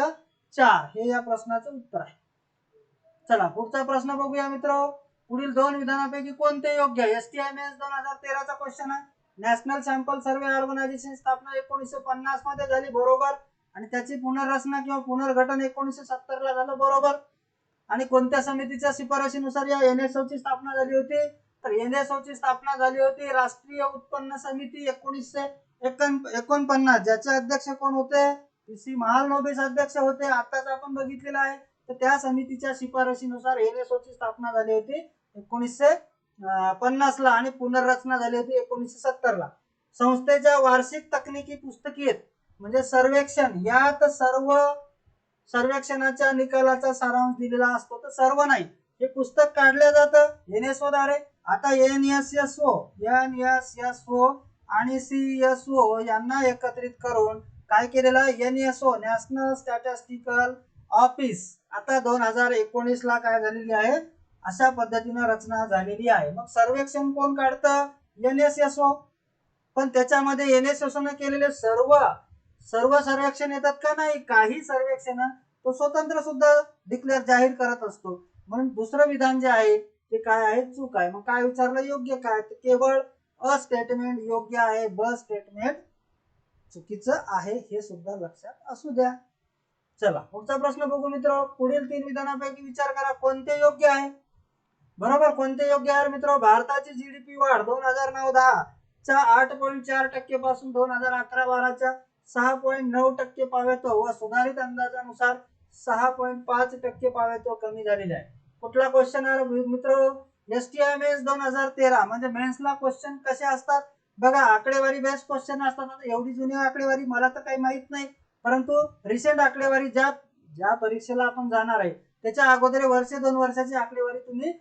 4 हे या प्रश्नाचं उत्तर आहे. चला पुढचा प्रश्न बघूया मित्र. पुढील 2 विधानापैकी कोणते योग्य आहे. STIMS 2013 चा क्वेश्चन आहे. नॅशनल सॅम्पल सर्वे ऑर्गनायझेशन स्थापना 1950 मध्ये झाली, बरोबर. आणि त्याची पुनर्रचना किंवा पुनर्गठन 1970 ला झालं, बरोबर. आणि कोणत्या समितीच्या शिफारशीनुसार या NSO ची स्थापना झाली होती, तर NSO ची स्थापना झाली होती राष्ट्रीय उत्पन्न समिती 1949. ज्याचे अध्यक्ष कोण होते, PC महालनोबिस अध्यक्ष होते. आताच आपण बघितलेलं आहे. तर त्या समितीच्या शिफारशीनुसार NSO ची स्थापना झाली होती 1950 ला आणि पुनर्रचना झाली होती 1970 ला. संस्थेच्या वार्षिक तकनिकी पुस्तकीत म्हणजे सर्वेक्षण, यात सर्व सर्वेक्षणाच्या निकालाचा सारांश दिलेला असतो. तर सर्व नाही, हे पुस्तक काढलं जातं NSO द्वारे. आता NSSO आणि CSO यांना एकत्रित करून काय केलेलं आहे, NSO नॅशनल स्टॅटिस्टिकल ऑफिस आता 2019 ला काय झालेली आहे, अशा पद्धतीने रचना झालेली आहे. मग सर्वेक्षण कोण काढतं, NSSO. पण त्याच्यामध्ये NSSO ने केलेले सर्व सर्वेक्षण येतात का, नाही. काही सर्वेक्षण तो स्वतंत्र सुद्धा डिक्लेअर जाहीर करत असतो. म्हणून दुसरं विधान जे आहे ते काय आहे, चूक आहे. मग काय विचारलं, योग्य काय, तर केवळ अ स्टेटमेंट योग्य आहे, ब स्टेटमेंट चुकीचं आहे, हे सुद्धा लक्षात असू द्या. चला पुढचा प्रश्न बघू मित्र. पुढील 3 विधानापैकी विचार करा कोणते योग्य आहे. बरोबर, कोणते योग्य आहे मित्र. भारताची जीडीपी वाढ 2009-10 च्या 8.4% पासून 2011-12 च्या 6.9% पावेतो व सुधारित अंदाजानुसार 6.5% पावेतो कमी झालेले आहे. कुठला क्वेश्चन आहे मित्र, STIMS 2013 म्हणजे मेन्सला क्वेश्चन कसे असतात बघा, आकडेवारी बेस्ड क्वेश्चन असतात. एवढी जुनी आकडेवारी मला तर काही माहित नाही, परंतु रिसेंट आकडेवारी ज्या परीक्षेला आपण जाणार आहे त्याच्या अगोदर वर्ष 2 वर्षाची आकडेवारी तुम्ही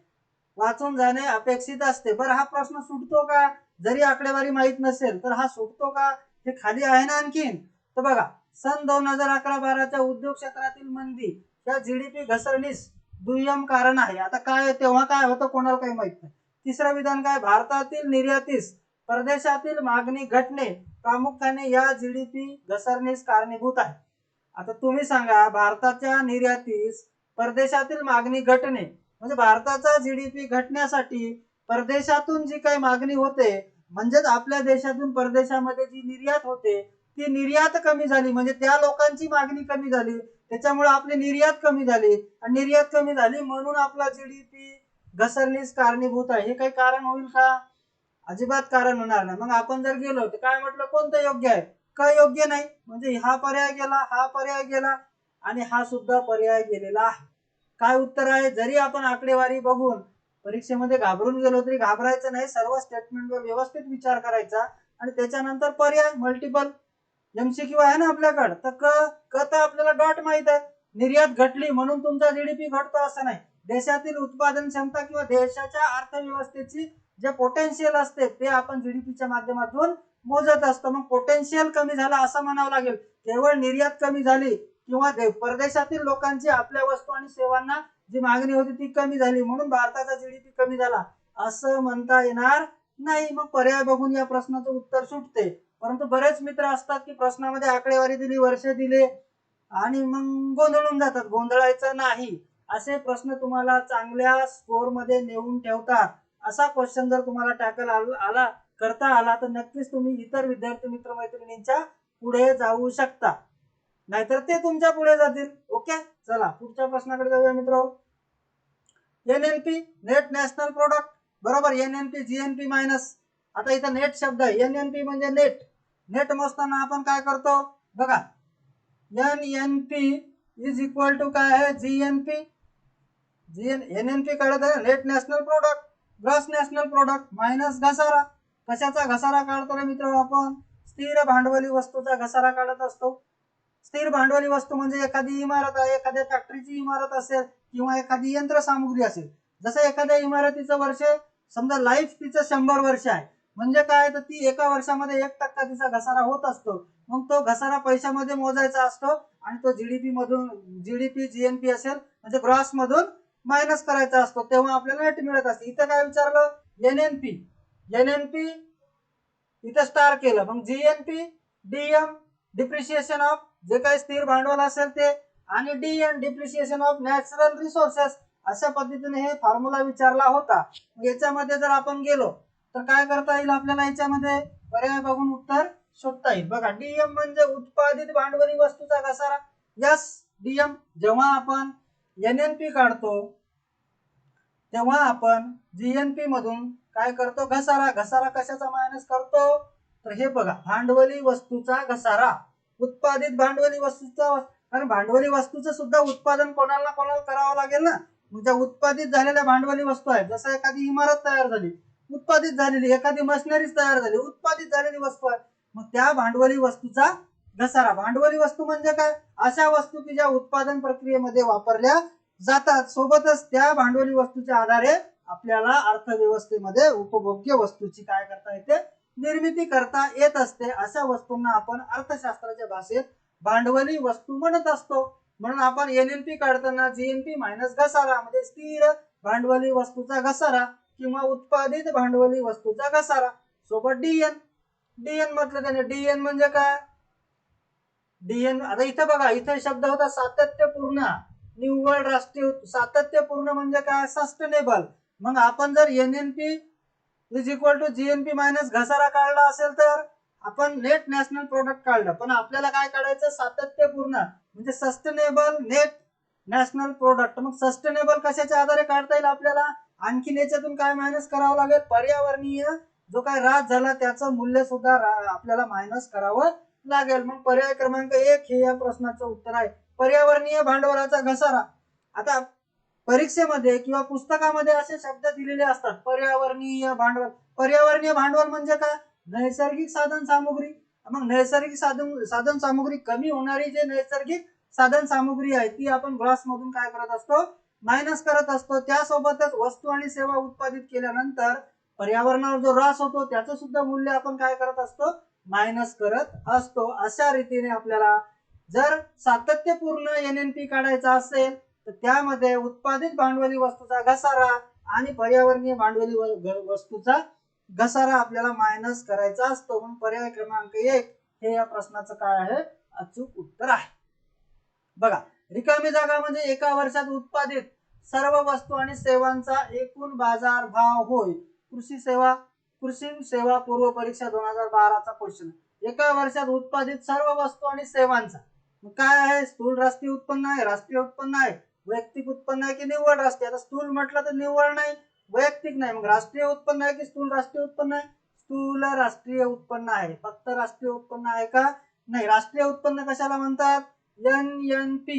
वाचून जाणे अपेक्षित असते. बरं, हा प्रश्न सुटतो का, जरी आकडेवारी माहित नसेल तर हा सुटतो का, हे खाली आहे ना आणखीन. तर बघा, सन 2011-12च्या उद्योग क्षेत्रातील मंदी या जीडीपी घसरणीस दुय्यम कारण आहे. आता काय तेव्हा काय होतं कोणाला काही माहित नाही. तिसरं विधान काय, भारतातील निर्यातीस परदेशातील मागणी घटणे प्रामुख्याने या जीडीपी घसरणीस कारणीभूत आहे. आता तुम्ही सांगा, भारताच्या निर्यातीस परदेशातील मागणी घटणे म्हणजे भारताचा जीडीपी घटण्यासाठी परदेशातून जी काही मागणी होते, म्हणजेच आपल्या देशातून परदेशामध्ये जी निर्यात होते ती निर्यात कमी झाली, म्हणजे त्या लोकांची मागणी कमी झाली, त्याच्यामुळे आपली निर्यात कमी झाली, आणि निर्यात कमी झाली म्हणून आपला जीडीपी घसरणीस कारणीभूत आहे. हे काही कारण होईल का? अजिबात कारण होणार नाही. मग आपण जर गेलो तर काय म्हटलं, कोणतं योग्य आहे, काय योग्य नाही, म्हणजे हा पर्याय गेला, हा पर्याय गेला आणि हा सुद्धा पर्याय गेलेला आहे. काय उत्तर आहे? जरी आपण आकडेवारी बघून परीक्षेमध्ये घाबरून गेलो तरी घाबरायचं नाही. सर्व स्टेटमेंटवर व्यवस्थित विचार करायचा आणि त्याच्यानंतर पर्याय मल्टिपल एमसीक्यू आहे ना आपल्याकडे. तर क तर आपल्याला डॉट माहित आहे, निर्यात घटली म्हणून तुमचा जीडीपी घटतो असं नाही. देशातील उत्पादन क्षमता किंवा देशाच्या अर्थव्यवस्थेची जे पोटेन्शियल असते ते आपण जीडीपीच्या माध्यमातून मोजत असतो. मग पोटेन्शियल कमी झाला असं म्हणावं लागेल. केवळ निर्यात कमी झाली किंवा परदेशातील लोकांची आपल्या वस्तू आणि सेवांना जी मागणी होती ती कमी झाली म्हणून भारताचा जीडीपी कमी झाला असं म्हणता येणार नाही. मग पर्याय बघून या प्रश्नाचं उत्तर सुटते. परंतु बरेच मित्र असतात की प्रश्नामध्ये आकडेवारी दिली, वर्ष दिले आणि मग गोंधळून जातात. गोंधळायचं नाही. असे प्रश्न तुम्हाला चांगल्या स्कोर मध्ये नेऊन ठेवतात. असा क्वेश्चन जर तुम्हाला टॅकल आला करता आला तर नक्कीच तुम्ही इतर विद्यार्थी मित्र मैत्रिणींच्या पुढे जाऊ शकता, नाहीतर ते तुमच्या पुढे जातील. ओके, चला पुढच्या प्रश्नाकडे जाऊया मित्र. एनएनपी नेट नॅशनल प्रोडक्ट बरोबर एनएनपी जीएनपी मायनस. आता इथं नेट शब्द आहे. एनएनपी म्हणजे नेट. नेट मोजताना आपण काय करतो बघा, एनएनपी इज इक्वल टू काय आहे, जीएनपी. एनएनपी काढत net national product, gross national product minus घसारा. कशाचा घसारा काढतो रे मित्र आपण? स्थिर भांडवली वस्तूचा घसारा काढत असतो. स्थिर भांडवली वस्तू म्हणजे एखादी इमारत आहे, एखाद्या फॅक्टरीची इमारत असेल किंवा एखादी यंत्रसामुग्री असेल. जसं एखाद्या इमारतीचं वर्ष समजा लाईफ तिचं 100 वर्ष आहे, म्हणजे काय तर ती एका वर्षामध्ये 1% तिचा घसारा होत असतो. मग तो घसारा पैशामध्ये मोजायचा असतो आणि तो जीडीपी जीएनपी असेल म्हणजे ग्रॉस मधून मायनस करायचा असतो, तेव्हा आपल्याला नेट मिळत असते. इथं काय विचारलं, एनएनपी इथं स्टार केलं. मग जीएनपी डीएम डिप्रिशिएशन ऑफ जे काही स्थिर भांडवल असेल ते, आणि DN depreciation of natural resources. अशा पद्धतीने हे फॉर्म्युला विचारला होता. याच्यामध्ये जर आपण गेलो तर काय करता येईल आपल्याला, याच्यामध्ये पर्याय बघून उत्तर शोधता येईल. बघा, डीएम म्हणजे उत्पादित भांडवली वस्तूचा घसारा. Yes, DM. जेव्हा आपण एनएनपी काढतो तेव्हा आपण जीएनपी मधून काय करतो, घसारा. घसारा कशाचा मायनस करतो, तर हे बघा, भांडवली वस्तूचा घसारा. उत्पादित भांडवली वस्तूचा, कारण भांडवली वस्तूचं सुद्धा उत्पादन कोणाला कोणाला करावं लागेल ना. ज्या उत्पादित झालेल्या भांडवली वस्तू आहेत, जसं एखादी इमारत तयार झाली उत्पादित झालेली, एखादी मशिनरीज तयार झाली उत्पादित झालेली वस्तू आहे, मग त्या भांडवली वस्तूचा घसारा. भांडवली वस्तू म्हणजे काय, अशा वस्तू की ज्या उत्पादन प्रक्रियेमध्ये वापरल्या जातात, सोबतच त्या भांडवली वस्तूच्या आधारे आपल्याला अर्थव्यवस्थेमध्ये उपभोग्य वस्तूची काय करता येते, निर्मिती करता येत असते. अशा वस्तूंना आपण अर्थशास्त्राच्या भाषेत भांडवली वस्तू म्हणत असतो. म्हणून आपण एनएनपी काढताना जीएनपी मायनस घसारा म्हणजे स्थिर भांडवली वस्तूचा घसारा किंवा उत्पादित भांडवली वस्तूचा घसारा सोबत डीएन. डीएन म्हटलं त्याने, डीएन म्हणजे काय, डीएन. आता इथं बघा, इथे शब्द होता सातत्यपूर्ण, निव्वळ राष्ट्रीय. सातत्यपूर्ण म्हणजे काय, सस्टेनेबल. मग आपण जर NNP is equal to GNP minus घसारा काढला असेल तर आपण नेट नॅशनल प्रोडक्ट काढलं, पण आपल्याला काय काढायचं, सातत्यपूर्ण म्हणजे सस्टेनेबल नेट नॅशनल प्रोडक्ट. मग सस्टेनेबल कशाच्या आधारे काढता येईल आपल्याला, आणखीन याच्यातून काय मायनस करावं लागेल, पर्यावरणीय जो काय ऱ्हास झाला त्याचं मूल्य सुद्धा आपल्याला मायनस करावं लागेल. मग पर्याय क्रमांक 1 हे या प्रश्नाचं उत्तर आहे, पर्यावरणीय भांडवलाचा घसारा. आता परीक्षेमध्ये किंवा पुस्तकामध्ये असे शब्द दिलेले असतात, पर्यावरणीय भांडवल. पर्यावरणीय भांडवल म्हणजे काय, नैसर्गिक साधन सामुग्री. मग नैसर्गिक साधन सामुग्री कमी होणारी जे नैसर्गिक साधन सामुग्री आहे ती आपण ग्रॉस मधून काय करत असतो, मायनस करत असतो. त्यासोबतच वस्तू आणि सेवा उत्पादित केल्यानंतर पर्यावरणावर जो ऱ्हास होतो त्याचं सुद्धा मूल्य आपण काय करत असतो, मायनस करत असतो. अशा रीतीने आपल्याला जर सातत्यपूर्ण NNP काढायचा असेल तर त्यामध्ये उत्पादित भांडवली वस्तूचा घसारा आणि पर्यावरणीय भांडवली वस्तूचा घसारा आपल्याला मायनस करायचा असतो. म्हणून पर्याय क्रमांक 1 हे या प्रश्नाचं काय आहे, अचूक उत्तर आहे. बघा, रिकामी जागा म्हणजे एका वर्षात उत्पादित सर्व वस्तू आणि सेवांचा एकूण बाजार भाव होय. कृषी सेवा पूर्व परीक्षा 2012 चा क्वेश्चन. एका वर्षात उत्पादित सर्व वस्तू आणि सेवांचा काय आहे, स्थूल राष्ट्रीय उत्पन्न आहे, राष्ट्रीय उत्पन्न आहे, वैयक्तिक उत्पन्न आहे की निव्वळ राष्ट्रीय. आता स्थूल म्हटलं तर निव्वळ नाही, वैयक्तिक नाही, मग राष्ट्रीय उत्पन्न आहे की स्थूल राष्ट्रीय उत्पन्न आहे, स्थूल राष्ट्रीय उत्पन्न आहे. फक्त राष्ट्रीय उत्पन्न आहे का, नाही. राष्ट्रीय उत्पन्न कशाला म्हणतात, NNP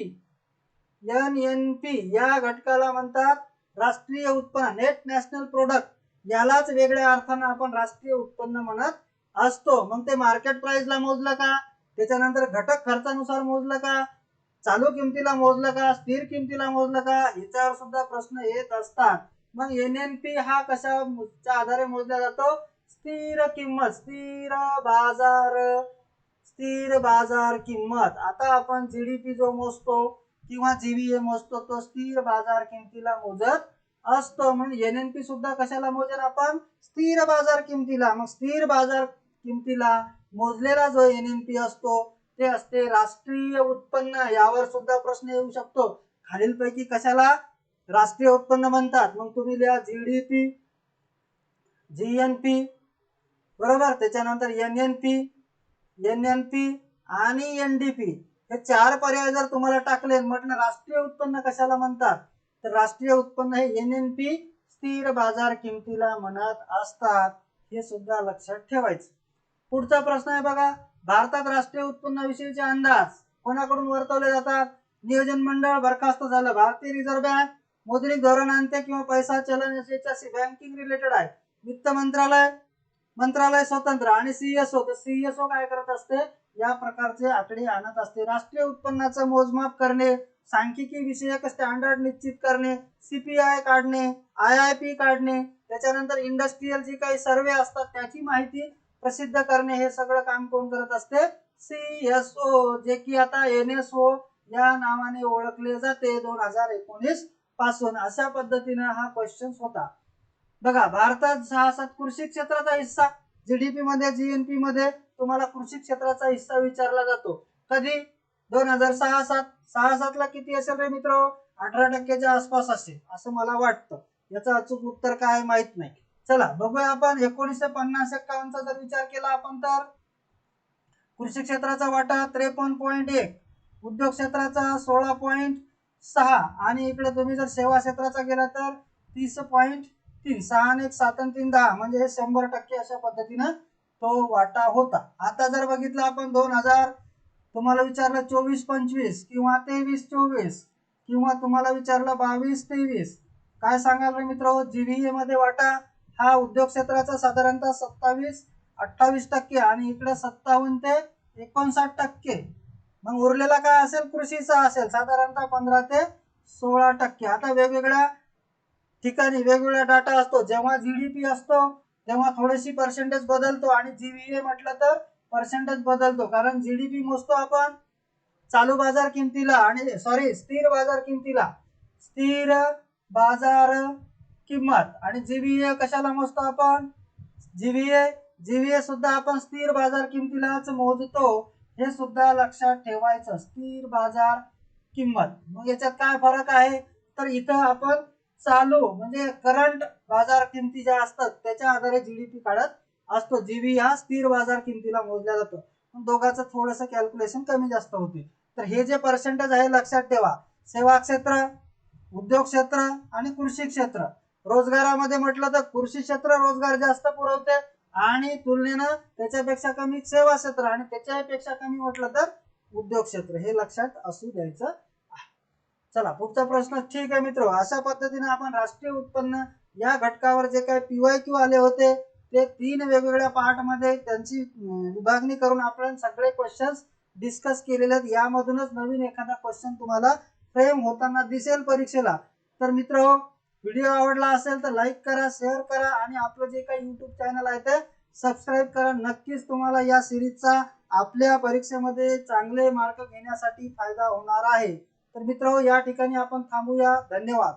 या घटकाला म्हणतात राष्ट्रीय उत्पन्न, नेट नॅशनल प्रोडक्ट. यालाच वेगळ्या अर्थाने आपण राष्ट्रीय उत्पन्न म्हणत असतो. मग ते मार्केट प्राइसला मोजलं का, त्याच्यानंतर घटक खर्चानुसार मोजलं का, चालू किमतीला मोजलं का, स्थिर किमतीला मोजलं का, याच्यावर सुद्धा प्रश्न येत असतात. मग NNP हा कशाच्या आधारे मोजला जातो, स्थिर किंमत, स्थिर बाजार किंमत. आता आपण GDP जो मोजतो किंवा GVA मोजतो तो स्थिर बाजार किमतीला मोजत असतो. म्हणून NNP सुद्धा कशाला मोजेल आपण, स्थिर बाजार किमतीला. मग स्थिर बाजार किमतीला मोजलेला जो NNP असतो ते असते राष्ट्रीय उत्पन्न. यावर सुद्धा प्रश्न येऊ शकतो, खालीलपैकी कशाला राष्ट्रीय उत्पन्न म्हणतात. मग तुम्ही लिहा GDP, GNP, बरोबर, त्याच्यानंतर NNP आणि NDP. हे 4 पर्याय जर तुम्हाला टाकले, म्हटलं राष्ट्रीय उत्पन्न कशाला म्हणतात, तर राष्ट्रीय उत्पन्न हे NNP स्थिर बाजार किमतीला म्हणत असतात. हे सुद्धा लक्षात ठेवायचं. पुढचा प्रश्न आहे बघा, भारतात राष्ट्रीय उत्पन्नाविषयीचे अंदाज कोणाकडून वर्तवले जातात. नियोजन मंडळ बरखास्त झालं, भारतीय रिझर्व्ह बँक मौद्रिक धोरण आणते किंवा पैसा चलन याच्याशी बँकिंग रिलेटेड आहे. वित्त मंत्रालय स्वतंत्र आणि CSO, तर CSO काय करत असते, या प्रकारचे आकडे आणत असते. राष्ट्रीय उत्पन्नाचं मोजमाप करणे, सांख्यिकी विषयक स्टँडर्ड निश्चित करणे, CPI काढणे, IIP काढणे, त्याच्यानंतर इंडस्ट्रियल जी काही सर्वे असतात त्याची माहिती प्रसिद्ध करणे, हे सगळं काम कोण करत असते, CSO, जे की आता NSO या नावाने ओळखले जाते 2019 पासून. अशा पद्धतीने हा क्वेश्चन होता. बघा, भारतात 6-7 कृषी क्षेत्राचा हिस्सा, GDP मध्ये GNP मध्ये तुम्हाला कृषी क्षेत्राचा हिस्सा विचारला जातो. कधी, 2006-7 ला किती असेल रे मित्र, 18% आसपास असेल असं मला वाटतं. याचं अचूक उत्तर काय माहित नाही. चला बघूया आपण 1950-51 जर विचार केला आपण तर कृषी क्षेत्राचा वाटा 53.1, उद्योग क्षेत्राचा 16.6 आणि इकडे तुम्ही जर सेवा क्षेत्राचा गेला तर 30.3. 6 आणि 1 7 आणि 3 10, म्हणजे 100% अशा पद्धतीनं तो वाटा होता. आता जर बघितलं आपण 2000 तुम्हाला विचारलं 24-25 किंवा 23-24 किंवा तुम्हाला विचारलं 22-23, काय सांगाल रे मित्र. GVA मध्ये वाटा हा उद्योग क्षेत्राचा साधारणतः 27-28% आणि इकडे 57 ते 59%. मग उरलेला काय असेल, कृषीचा असेल साधारणतः 15 ते 16%. आता वेगवेगळ्या ठिकाणी वेगवेगळा डाटा असतो. जेव्हा GDP असतो तेव्हा थोडीशी पर्सेंटेज बदलतो आणि GVA म्हटलं तर पर्सेंटेज बदलतो, कारण GDP मोजतो आपण चालू बाजार किमतीला आणि स्थिर बाजार किमतीला, स्थिर बाजार किंमत. आणि GVA कशाला मोजतो आपण, GVA सुद्धा आपण स्थिर बाजार किमतीलाच मोजतो. हे सुद्धा लक्षात ठेवायचं, स्थिर बाजार किंमत. मग याच्यात काय फरक आहे, तर इथं आपण चालू म्हणजे करंट बाजार किमती ज्या असतात त्याच्या आधारे GDP काढत असतो. GVA हा स्थिर बाजार किमतीला मोजला जातो. दोघांचं थोडंसं कॅल्क्युलेशन कमी जास्त होते. तर हे जे पर्सेंटेज आहे लक्षात ठेवा. सेवा क्षेत्र, उद्योग क्षेत्र आणि कृषी क्षेत्र. रोजगारामध्ये म्हटलं तर कृषी क्षेत्र रोजगार जास्त पुरवते आणि तुलनेनं त्याच्यापेक्षा कमी सेवा क्षेत्र आणि त्याच्यापेक्षा कमी म्हटलं तर उद्योग क्षेत्र. हे लक्षात असू द्यायचं. चला पुढचा प्रश्न. ठीक आहे मित्र, अशा पद्धतीने आपण राष्ट्रीय उत्पन्न या घटकावर जे काही PYQ आले होते ते 3 वेगवेगळ्या पार्ट मध्ये त्यांची विभागणी करून आपण सगळे क्वेश्चन्स डिस्कस केलेले आहेत. यामधूनच नवीन एखादा क्वेश्चन तुम्हाला फ्रेम होताना दिसेल परीक्षेला. तर मित्र, व्हिडिओ आवडला असेल तर लाईक करा, शेअर करा आणि आपलं जे काही यूट्यूब चॅनल आहे ते सबस्क्राईब करा. नक्कीच तुम्हाला या सिरीजचा आपल्या परीक्षेमध्ये चांगले मार्क घेण्यासाठी फायदा होणार आहे. तर मित्रांनो, या ठिकाणी आपण थांबूया. धन्यवाद.